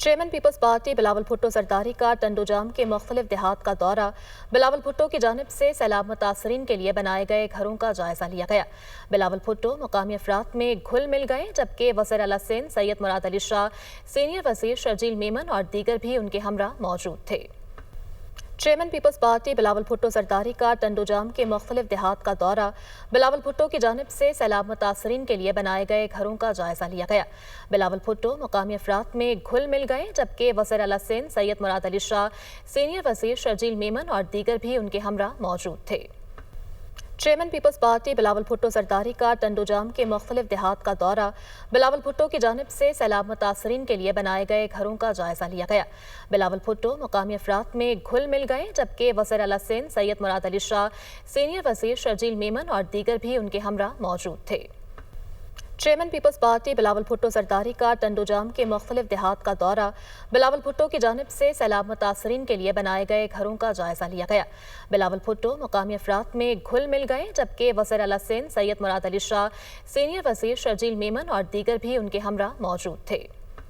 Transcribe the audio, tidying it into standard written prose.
Chairman Peoples Party Bilawal Bhutto Zardari کا ٹنڈوجام کے مختلف دیہات کا دورہ۔ بلاول بھٹو کی جانب سے سیلاب متاثرین کے لیے بنائے گئے گھروں کا جائزہ لیا گیا۔ بلاول بھٹو مقامی افراد میں گھل مل گئے، جبکہ وزیر اعلیٰ سندھ سید مراد علی شاہ، سینئر وزیر شرجیل میمن اور دیگر بھی ان کے ہمراہ موجود تھے۔ Chairman Peoples Party Bilawal Bhutto Zardari کا ٹنڈوجام کے مختلف دیہات کا دورہ۔ بلاول بھٹو کی جانب سے سیلاب متاثرین کے لیے بنائے گئے گھروں کا جائزہ لیا گیا۔ بلاول بھٹو مقامی افراد میں گھل مل گئے، جبکہ وزیر اعلیٰ سندھ سید مراد علی شاہ، سینئر وزیر شرجیل میمن اور دیگر بھی ان کے ہمراہ موجود تھے۔ Chairman Peoples Party Bilawal Bhutto Zardari کا ٹنڈوجام کے مختلف دیہات کا دورہ۔ بلاول بھٹو کی جانب سے سیلاب متاثرین کے لیے بنائے گئے گھروں کا جائزہ لیا گیا۔ بلاول بھٹو مقامی افراد میں گھل مل گئے، جبکہ وزیر اعلیٰ سندھ سید مراد علی شاہ، سینئر وزیر شرجیل میمن اور دیگر بھی ان کے ہمراہ موجود تھے۔ Chairman Peoples Party Bilawal Bhutto Zardari کا ٹنڈوجام کے مختلف دیہات کا دورہ۔ بلاول بھٹو کی جانب سے سیلاب متاثرین کے لیے بنائے گئے گھروں کا جائزہ لیا گیا۔ بلاول بھٹو مقامی افراد میں گھل مل گئے، جبکہ وزیر اعلیٰ سندھ سید مراد علی شاہ، سینئر وزیر شرجیل میمن اور دیگر بھی ان کے ہمراہ موجود تھے۔ Chairman Peoples Party Bilawal Bhutto Zardari کا ٹنڈوجام کے مختلف دیہات کا دورہ۔ بلاول بھٹو کی جانب سے سیلاب متاثرین کے لیے بنائے گئے گھروں کا جائزہ لیا گیا۔ بلاول بھٹو مقامی افراد میں گھل مل گئے، جبکہ وزیر اعلیٰ سندھ سید مراد علی شاہ، سینئر وزیر شرجیل میمن اور دیگر بھی ان کے ہمراہ موجود تھے۔